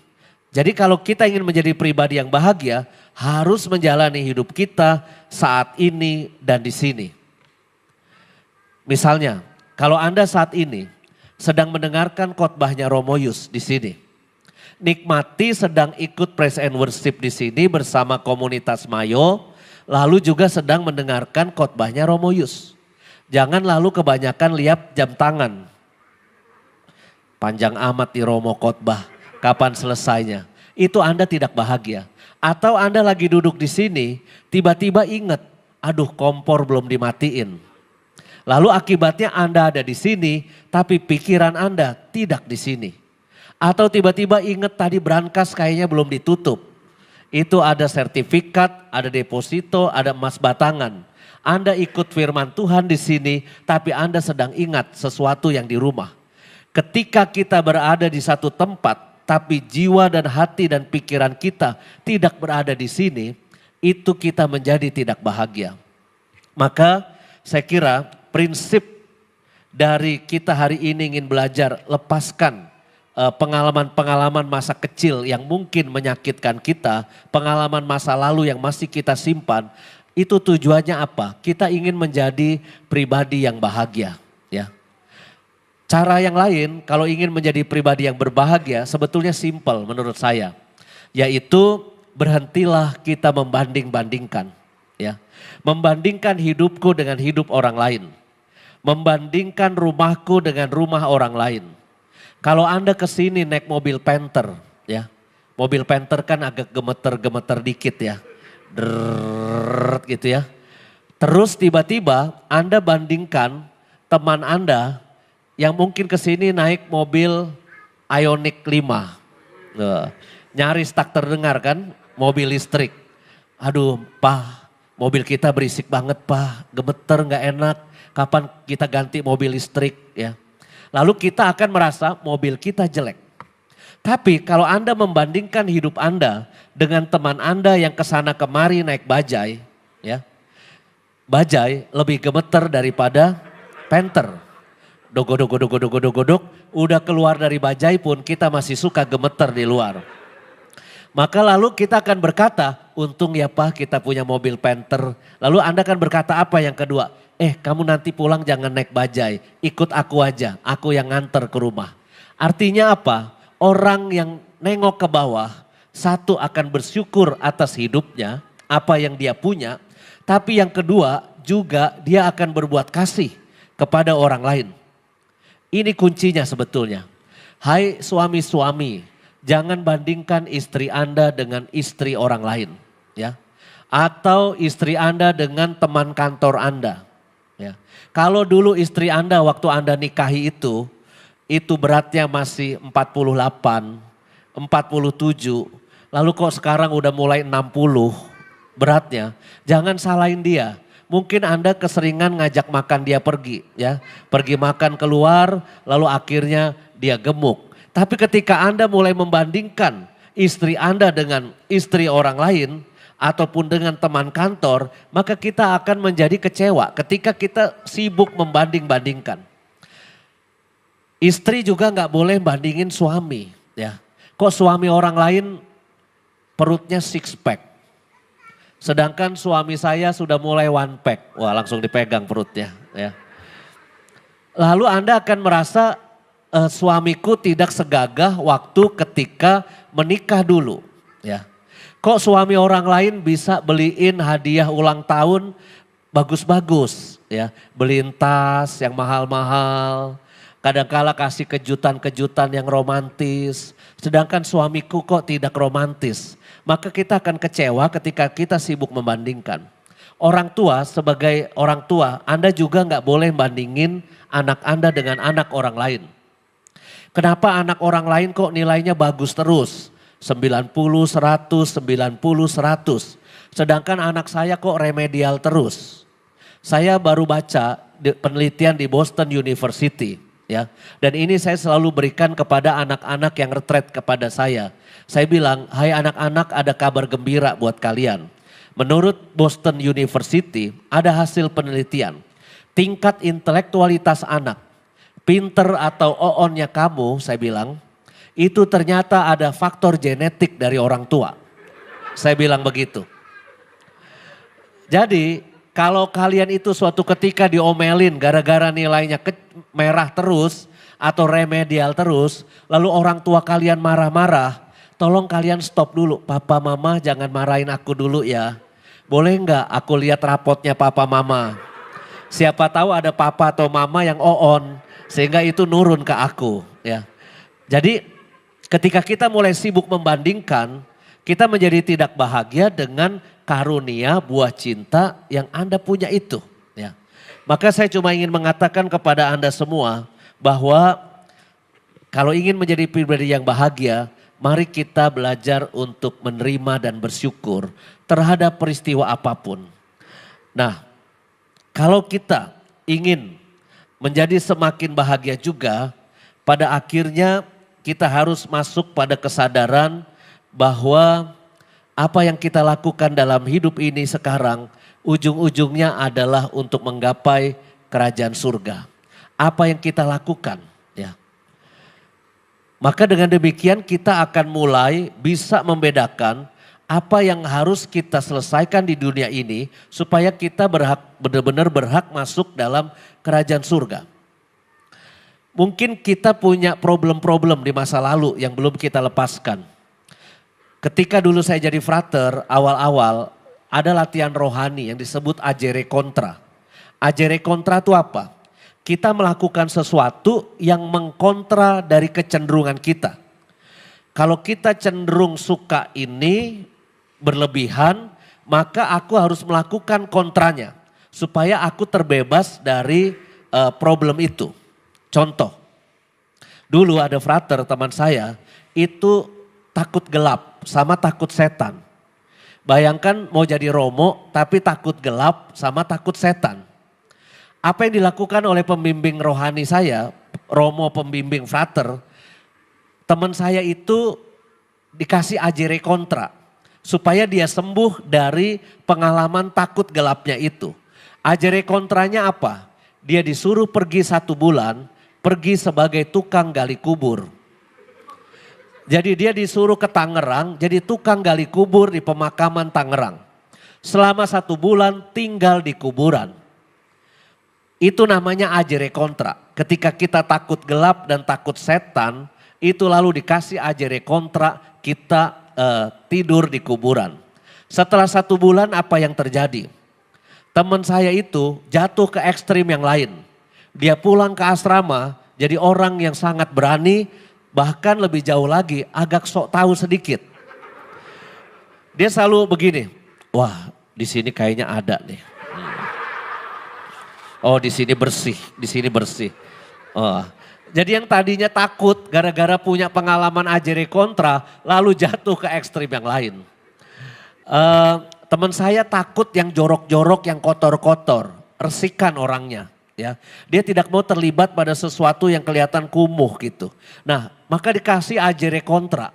Jadi kalau kita ingin menjadi pribadi yang bahagia, harus menjalani hidup kita saat ini dan di sini. Misalnya, kalau Anda saat ini sedang mendengarkan khotbahnya Romo Yus di sini. Nikmati sedang ikut praise and worship di sini bersama komunitas Mayo, lalu juga sedang mendengarkan khotbahnya Romo Yus. Jangan lalu kebanyakan lihat jam tangan. Panjang amat di Romo khotbah, kapan selesainya? Itu Anda tidak bahagia. Atau Anda lagi duduk di sini, tiba-tiba ingat, aduh kompor belum dimatiin. Lalu akibatnya Anda ada di sini, tapi pikiran Anda tidak di sini. Atau tiba-tiba ingat tadi brankas kayaknya belum ditutup. Itu ada sertifikat, ada deposito, ada emas batangan. Anda ikut firman Tuhan di sini, tapi Anda sedang ingat sesuatu yang di rumah. Ketika kita berada di satu tempat, tapi jiwa dan hati dan pikiran kita tidak berada di sini, itu kita menjadi tidak bahagia. Maka saya kira prinsip dari kita hari ini ingin belajar lepaskan pengalaman-pengalaman masa kecil yang mungkin menyakitkan kita, pengalaman masa lalu yang masih kita simpan, itu tujuannya apa? Kita ingin menjadi pribadi yang bahagia, ya. Cara yang lain kalau ingin menjadi pribadi yang berbahagia sebetulnya simpel menurut saya. Yaitu berhentilah kita membanding-bandingkan. Ya. Membandingkan hidupku dengan hidup orang lain. Membandingkan rumahku dengan rumah orang lain. Kalau Anda kesini naik mobil Panther, ya. Mobil Panther kan agak gemeter-gemeter dikit ya. Drrrr gitu ya. Terus tiba-tiba Anda bandingkan teman Anda yang mungkin kesini naik mobil Ioniq 5. Nyaris tak terdengar kan, mobil listrik. Aduh Pak, mobil kita berisik banget Pak, gemeter gak enak. Kapan kita ganti mobil listrik ya. Lalu kita akan merasa mobil kita jelek. Tapi kalau Anda membandingkan hidup Anda dengan teman Anda yang kesana kemari naik bajai. Ya, bajai lebih gemeter daripada Panther. Dogodok, udah keluar dari bajai pun kita masih suka gemeter di luar. Maka lalu kita akan berkata, untung ya Pak kita punya mobil Panther. Lalu Anda akan berkata apa yang kedua? Kamu nanti pulang jangan naik bajai, ikut aku aja, aku yang nganter ke rumah. Artinya apa? Orang yang nengok ke bawah, satu akan bersyukur atas hidupnya, apa yang dia punya. Tapi yang kedua juga dia akan berbuat kasih kepada orang lain. Ini kuncinya sebetulnya. Hai suami-suami, jangan bandingkan istri Anda dengan istri orang lain, ya. Atau istri Anda dengan teman kantor Anda, ya. Kalau dulu istri Anda waktu Anda nikahi itu beratnya masih 48, 47, lalu kok sekarang udah mulai 60 beratnya, jangan salahin dia. Mungkin Anda keseringan ngajak makan dia pergi ya. Pergi makan keluar lalu akhirnya dia gemuk. Tapi ketika Anda mulai membandingkan istri Anda dengan istri orang lain ataupun dengan teman kantor, maka kita akan menjadi kecewa ketika kita sibuk membanding-bandingkan. Istri juga nggak boleh bandingin suami ya. Kok suami orang lain perutnya six pack. Sedangkan suami saya sudah mulai one pack. Wah langsung dipegang perutnya. Ya. Lalu Anda akan merasa suamiku tidak segagah waktu ketika menikah dulu. Ya. Kok suami orang lain bisa beliin hadiah ulang tahun bagus-bagus. Ya. Beliin tas yang mahal-mahal. Kadangkala kasih kejutan-kejutan yang romantis. Sedangkan suamiku kok tidak romantis. Maka kita akan kecewa ketika kita sibuk membandingkan. Orang tua sebagai orang tua, Anda juga nggak boleh bandingin anak Anda dengan anak orang lain. Kenapa anak orang lain kok nilainya bagus terus? 90, 100, 90, 100. Sedangkan anak saya kok remedial terus. Saya baru baca penelitian di Boston University. Ya, dan ini saya selalu berikan kepada anak-anak yang retret kepada saya. Saya bilang, hai anak-anak ada kabar gembira buat kalian. Menurut Boston University ada hasil penelitian. Tingkat intelektualitas anak, pinter atau oonnya kamu saya bilang, Itu ternyata ada faktor genetik dari orang tua. Saya bilang begitu. Jadi kalau kalian itu suatu ketika diomelin gara-gara nilainya merah terus atau remedial terus, lalu orang tua kalian marah-marah, tolong kalian stop dulu. Papa mama jangan marahin aku dulu ya. Boleh nggak aku lihat rapotnya papa mama? Siapa tahu ada papa atau mama yang on sehingga itu nurun ke aku ya. Jadi ketika kita mulai sibuk membandingkan, kita menjadi tidak bahagia dengan karunia buah cinta yang Anda punya itu ya. Maka saya cuma ingin mengatakan kepada Anda semua bahwa kalau ingin menjadi pribadi yang bahagia, mari kita belajar untuk menerima dan bersyukur terhadap peristiwa apapun. Nah, kalau kita ingin menjadi semakin bahagia juga, pada akhirnya kita harus masuk pada kesadaran bahwa apa yang kita lakukan dalam hidup ini sekarang ujung-ujungnya adalah untuk menggapai kerajaan surga. Apa yang kita lakukan ya. Maka dengan demikian kita akan mulai bisa membedakan apa yang harus kita selesaikan di dunia ini supaya kita benar-benar berhak masuk dalam kerajaan surga. Mungkin kita punya problem-problem di masa lalu yang belum kita lepaskan. Ketika dulu saya jadi frater, awal-awal ada latihan rohani yang disebut ajere kontra. Ajere kontra itu apa? Kita melakukan sesuatu yang mengkontra dari kecenderungan kita. Kalau kita cenderung suka ini berlebihan, maka aku harus melakukan kontranya supaya aku terbebas dari problem itu. Contoh, dulu ada frater teman saya itu takut gelap sama takut setan. Bayangkan mau jadi Romo tapi takut gelap sama takut setan. Apa yang dilakukan oleh pembimbing rohani saya, Romo pembimbing frater, teman saya itu dikasih ajere kontra supaya dia sembuh dari pengalaman takut gelapnya itu. Ajere kontranya apa? Dia disuruh pergi 1 bulan, pergi sebagai tukang gali kubur. Jadi dia disuruh ke Tangerang, jadi tukang gali kubur di pemakaman Tangerang. Selama 1 bulan tinggal di kuburan. Itu namanya ajere kontra. Ketika kita takut gelap dan takut setan, itu lalu dikasih ajere kontra, kita tidur di kuburan. Setelah 1 bulan apa yang terjadi? Teman saya itu jatuh ke ekstrim yang lain. Dia pulang ke asrama jadi orang yang sangat berani, bahkan lebih jauh lagi agak sok tahu sedikit. Dia selalu begini, wah di sini kayaknya ada nih. Oh di sini bersih, di sini bersih. Oh. Jadi yang tadinya takut gara-gara punya pengalaman ajere kontra lalu jatuh ke ekstrim yang lain. Teman saya takut yang jorok-jorok, yang kotor-kotor, resikan orangnya. Ya, dia tidak mau terlibat pada sesuatu yang kelihatan kumuh gitu. Nah, maka dikasih ajere kontra.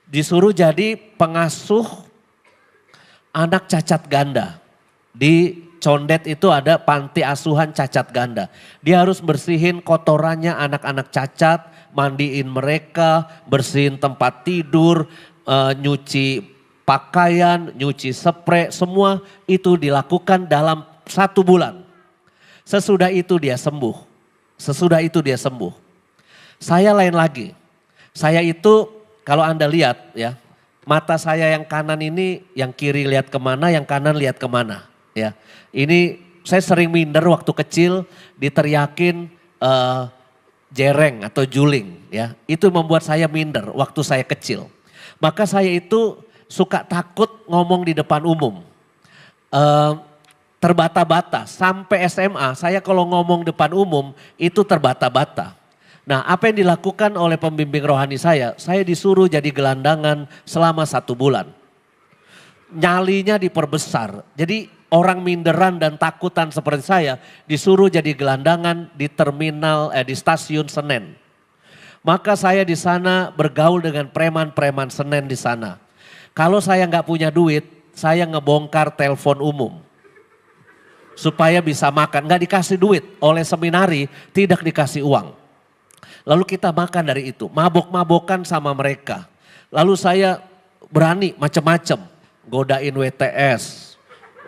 Disuruh jadi pengasuh anak cacat ganda. Di Condet itu ada panti asuhan cacat ganda. Dia harus bersihin kotorannya anak-anak cacat, mandiin mereka, bersihin tempat tidur, nyuci pakaian, nyuci spray, semua itu dilakukan dalam 1 bulan. Sesudah itu dia sembuh. Sesudah itu dia sembuh. Saya lain lagi. Saya itu kalau Anda lihat ya, mata saya yang kanan ini, yang kiri lihat kemana, yang kanan lihat kemana. Ya, ini saya sering minder waktu kecil diteriakin jereng atau juling. Ya, itu membuat saya minder waktu saya kecil. Maka saya itu suka takut ngomong di depan umum. Terbata-bata, sampai SMA saya kalau ngomong depan umum itu terbata-bata. Nah apa yang dilakukan oleh pembimbing rohani saya disuruh jadi gelandangan selama 1 bulan. Nyalinya diperbesar, jadi orang minderan dan takutan seperti saya disuruh jadi gelandangan di terminal, di stasiun Senen. Maka saya di sana bergaul dengan preman-preman Senen di sana. Kalau saya nggak punya duit, saya ngebongkar telepon umum. Supaya bisa makan, nggak dikasih duit oleh seminari, tidak dikasih uang. Lalu kita makan dari itu, mabok-mabokan sama mereka. Lalu saya berani macam-macam, godain WTS,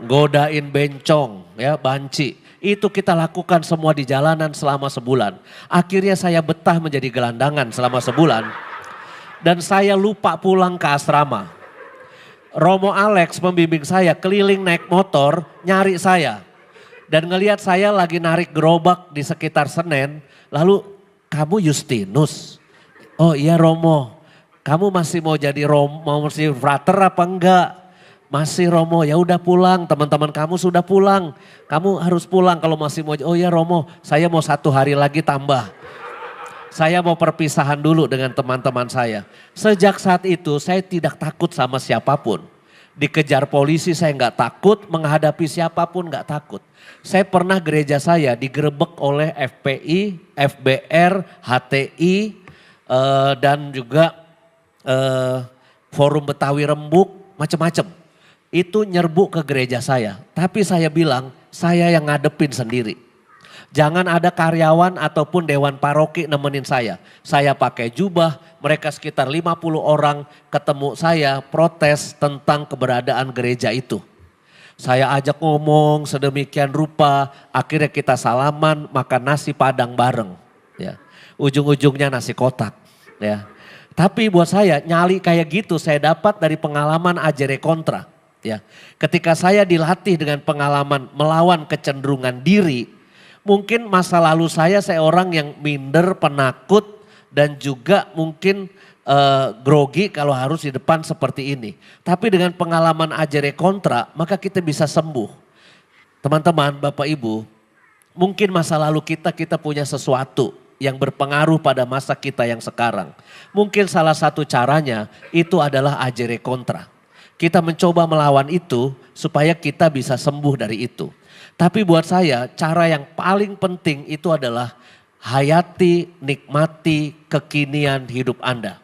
godain bencong, ya banci. Itu kita lakukan semua di jalanan selama sebulan. Akhirnya saya betah menjadi gelandangan selama sebulan. Dan saya lupa pulang ke asrama. Romo Alex pembimbing saya keliling naik motor nyari saya. Dan ngelihat saya lagi narik gerobak di sekitar Senen. Lalu, kamu Justinus? Oh iya Romo, kamu masih mau jadi mau masih frater apa enggak? Masih Romo, ya udah pulang, teman-teman kamu sudah pulang. Kamu harus pulang kalau masih mau, oh ya Romo, saya mau 1 hari lagi tambah. Saya mau perpisahan dulu dengan teman-teman saya. Sejak saat itu saya tidak takut sama siapapun. Dikejar polisi saya nggak takut, menghadapi siapapun nggak takut. Saya pernah gereja saya digerebek oleh FPI, FBR, HTI, dan juga Forum Betawi Rembuk, macam-macam. Itu nyerbu ke gereja saya. Tapi saya bilang, saya yang ngadepin sendiri. Jangan ada karyawan ataupun dewan paroki nemenin saya. Saya pakai jubah, mereka sekitar 50 orang ketemu saya protes tentang keberadaan gereja itu. Saya ajak ngomong sedemikian rupa, akhirnya kita salaman makan nasi padang bareng. Ya. Ujung-ujungnya nasi kotak. Ya. Tapi buat saya nyali kayak gitu saya dapat dari pengalaman Ajere Kontra. Ya. Ketika saya dilatih dengan pengalaman melawan kecenderungan diri, mungkin masa lalu saya orang yang minder, penakut dan juga mungkin grogi kalau harus di depan seperti ini. Tapi dengan pengalaman Ajere Kontra maka kita bisa sembuh. Teman-teman, Bapak Ibu, mungkin masa lalu kita punya sesuatu yang berpengaruh pada masa kita yang sekarang. Mungkin salah satu caranya itu adalah Ajere Kontra. Kita mencoba melawan itu supaya kita bisa sembuh dari itu. Tapi buat saya cara yang paling penting itu adalah hayati, nikmati kekinian hidup Anda.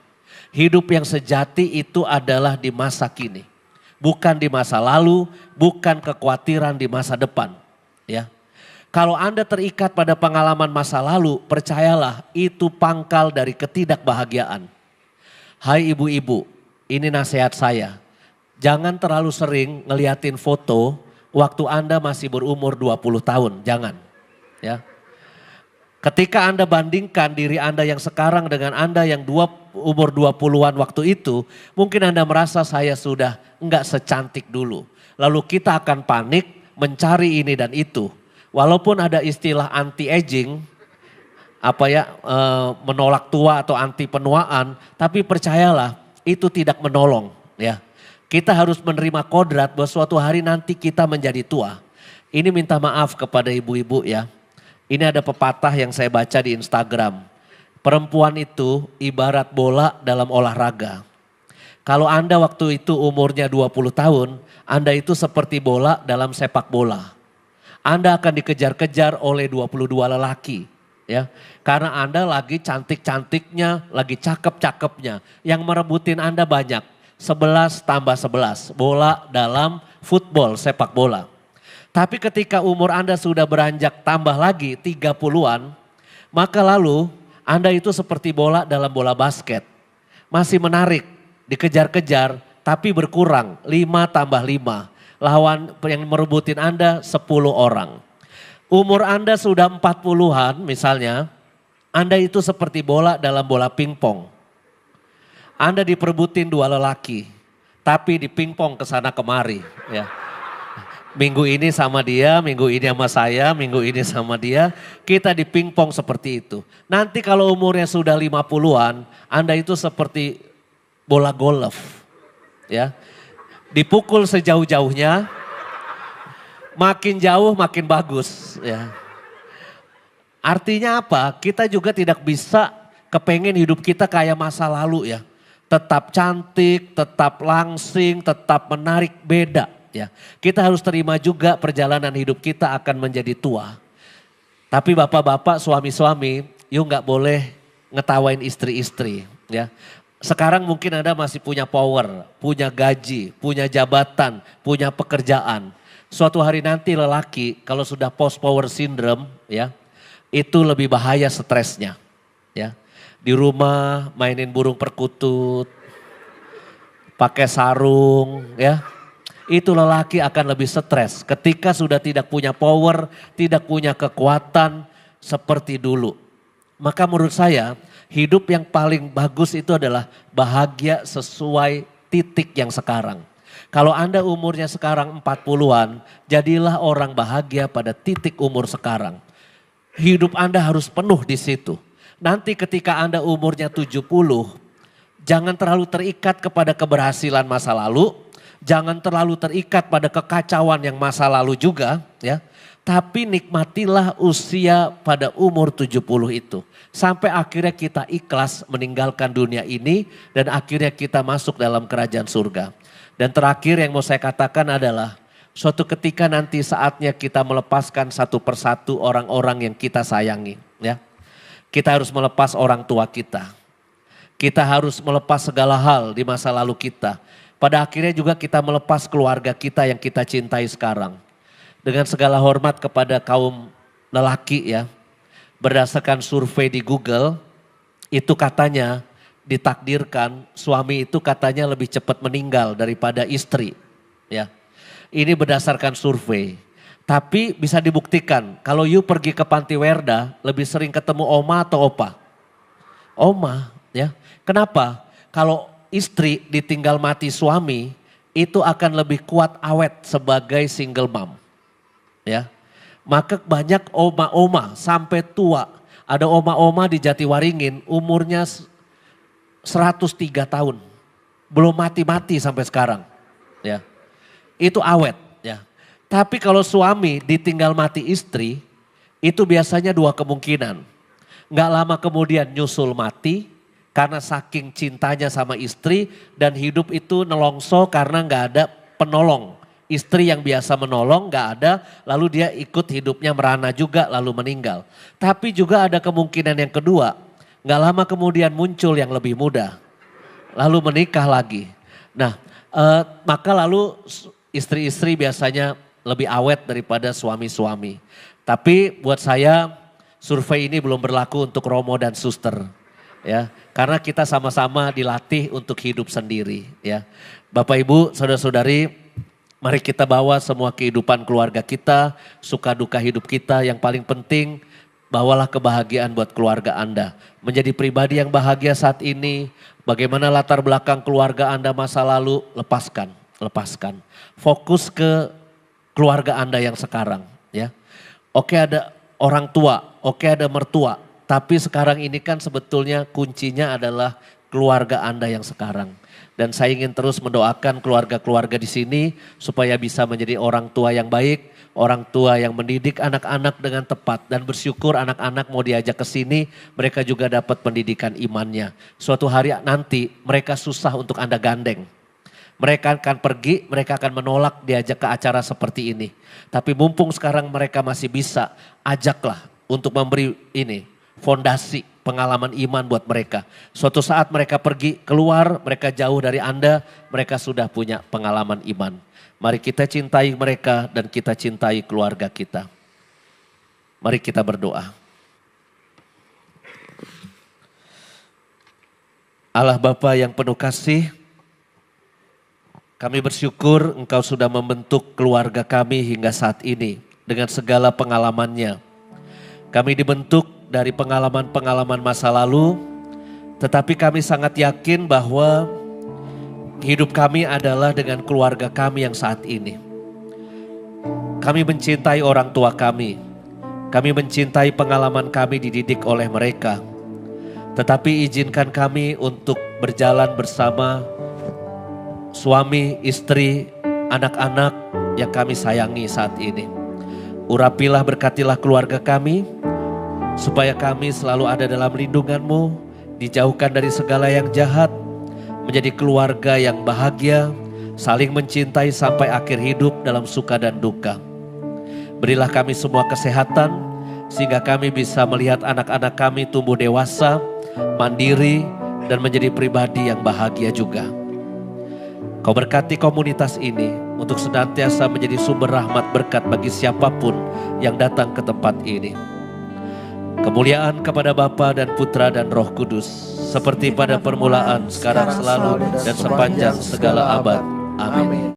Hidup yang sejati itu adalah di masa kini. Bukan di masa lalu, bukan kekhawatiran di masa depan. Ya. Kalau Anda terikat pada pengalaman masa lalu, percayalah itu pangkal dari ketidakbahagiaan. Hai ibu-ibu, ini nasihat saya. Jangan terlalu sering ngeliatin foto waktu Anda masih berumur 20 tahun, jangan. Ya. Ketika Anda bandingkan diri Anda yang sekarang dengan Anda yang umur 20-an waktu itu, mungkin Anda merasa saya sudah enggak secantik dulu. Lalu kita akan panik mencari ini dan itu. Walaupun ada istilah anti-aging, menolak tua atau anti penuaan, tapi percayalah itu tidak menolong. Ya. Kita harus menerima kodrat bahwa suatu hari nanti kita menjadi tua. Ini minta maaf kepada ibu-ibu ya. Ini ada pepatah yang saya baca di Instagram. Perempuan itu ibarat bola dalam olahraga. Kalau Anda waktu itu umurnya 20 tahun, Anda itu seperti bola dalam sepak bola. Anda akan dikejar-kejar oleh 22 lelaki. Ya, karena Anda lagi cantik-cantiknya, lagi cakep-cakepnya. Yang merebutin Anda banyak. 11 tambah 11, bola dalam football, sepak bola. Tapi ketika umur Anda sudah beranjak tambah lagi 30-an, maka lalu Anda itu seperti bola dalam bola basket. Masih menarik, dikejar-kejar tapi berkurang 5 tambah 5. Lawan yang merebutin Anda 10 orang. Umur Anda sudah 40-an misalnya, Anda itu seperti bola dalam bola pingpong. Anda diperebutin 2 lelaki, tapi di pingpong kesana kemari. Ya. Minggu ini sama dia, minggu ini sama saya, minggu ini sama dia. Kita di pingpong seperti itu. Nanti kalau umurnya sudah 50-an, Anda itu seperti bola golf. Ya. Dipukul sejauh-jauhnya, makin jauh makin bagus. Ya. Artinya apa? Kita juga tidak bisa kepengen hidup kita kayak masa lalu ya. Tetap cantik, tetap langsing, tetap menarik, beda. Ya, kita harus terima juga perjalanan hidup kita akan menjadi tua. Tapi bapak-bapak, suami-suami, yuk nggak boleh ngetawain istri-istri. Ya, sekarang mungkin Anda masih punya power, punya gaji, punya jabatan, punya pekerjaan. Suatu hari nanti lelaki kalau sudah post power syndrome, ya, itu lebih bahaya stresnya. ya. Di rumah mainin burung perkutut, pakai sarung, ya. Itu lelaki akan lebih stres ketika sudah tidak punya power, tidak punya kekuatan seperti dulu. Maka menurut saya hidup yang paling bagus itu adalah bahagia sesuai titik yang sekarang. Kalau Anda umurnya sekarang 40-an, jadilah orang bahagia pada titik umur sekarang. Hidup Anda harus penuh di situ. Nanti ketika Anda umurnya 70, jangan terlalu terikat kepada keberhasilan masa lalu. Jangan terlalu terikat pada kekacauan yang masa lalu juga, ya. Tapi nikmatilah usia pada umur 70 itu. Sampai akhirnya kita ikhlas meninggalkan dunia ini dan akhirnya kita masuk dalam kerajaan surga. Dan terakhir yang mau saya katakan adalah suatu ketika nanti saatnya kita melepaskan satu persatu orang-orang yang kita sayangi, ya. Kita harus melepas orang tua kita. Kita harus melepas segala hal di masa lalu kita. Pada akhirnya juga kita melepas keluarga kita yang kita cintai sekarang. Dengan segala hormat kepada kaum lelaki, ya. Berdasarkan survei di Google, itu katanya ditakdirkan suami itu katanya lebih cepat meninggal daripada istri. Ya. Ini berdasarkan survei. Tapi bisa dibuktikan kalau you pergi ke Panti Werda lebih sering ketemu oma atau opa? Oma, ya. Kenapa? Kalau istri ditinggal mati suami itu akan lebih kuat awet sebagai single mom. Ya. Maka banyak oma-oma sampai tua. Ada oma-oma di Jatiwaringin umurnya 103 tahun. Belum mati-mati sampai sekarang. Ya. Itu awet, ya. Tapi kalau suami ditinggal mati istri itu biasanya dua kemungkinan. Nggak lama kemudian nyusul mati. Karena saking cintanya sama istri dan hidup itu nelongso karena nggak ada penolong. Istri yang biasa menolong nggak ada lalu dia ikut hidupnya merana juga lalu meninggal. Tapi juga ada kemungkinan yang kedua. Nggak lama kemudian muncul yang lebih muda. Lalu menikah lagi. Nah maka lalu istri-istri biasanya lebih awet daripada suami-suami. Tapi buat saya survei ini belum berlaku untuk Romo dan Suster. Ya, karena kita sama-sama dilatih untuk hidup sendiri, ya. Bapak Ibu, saudara-saudari, mari kita bawa semua kehidupan keluarga kita, suka duka hidup kita. Yang paling penting, bawalah kebahagiaan buat keluarga Anda. Menjadi pribadi yang bahagia saat ini, bagaimana latar belakang keluarga Anda masa lalu, lepaskan. Fokus ke keluarga Anda yang sekarang, ya. Oke ada orang tua, oke ada mertua. Tapi sekarang ini kan sebetulnya kuncinya adalah keluarga Anda yang sekarang. Dan saya ingin terus mendoakan keluarga-keluarga di sini supaya bisa menjadi orang tua yang baik, orang tua yang mendidik anak-anak dengan tepat. Dan bersyukur anak-anak mau diajak ke sini, mereka juga dapat pendidikan imannya. Suatu hari nanti mereka susah untuk Anda gandeng. Mereka akan pergi, mereka akan menolak diajak ke acara seperti ini. Tapi mumpung sekarang mereka masih bisa, ajaklah untuk memberi ini. Fondasi pengalaman iman buat mereka. Suatu saat mereka pergi keluar, mereka jauh dari Anda, mereka sudah punya pengalaman iman. Mari kita cintai mereka dan kita cintai keluarga kita. Mari kita berdoa. Allah Bapa yang penuh kasih, kami bersyukur Engkau sudah membentuk keluarga kami hingga saat ini dengan segala pengalamannya. Kami dibentuk dari pengalaman-pengalaman masa lalu, tetapi kami sangat yakin bahwa hidup kami adalah dengan keluarga kami yang saat ini. Kami mencintai orang tua kami mencintai pengalaman kami dididik oleh mereka. Tetapi izinkan kami untuk berjalan bersama suami, istri, anak-anak yang kami sayangi saat ini. Urapilah, berkatilah keluarga kami, supaya kami selalu ada dalam lindungan-Mu, dijauhkan dari segala yang jahat, menjadi keluarga yang bahagia, saling mencintai sampai akhir hidup dalam suka dan duka. Berilah kami semua kesehatan, sehingga kami bisa melihat anak-anak kami tumbuh dewasa, mandiri, dan menjadi pribadi yang bahagia juga. Kau berkati komunitas ini untuk senantiasa menjadi sumber rahmat berkat bagi siapapun yang datang ke tempat ini. Kemuliaan kepada Bapa dan Putra dan Roh Kudus, seperti pada permulaan, sekarang, selalu, dan sepanjang segala abad. Amin.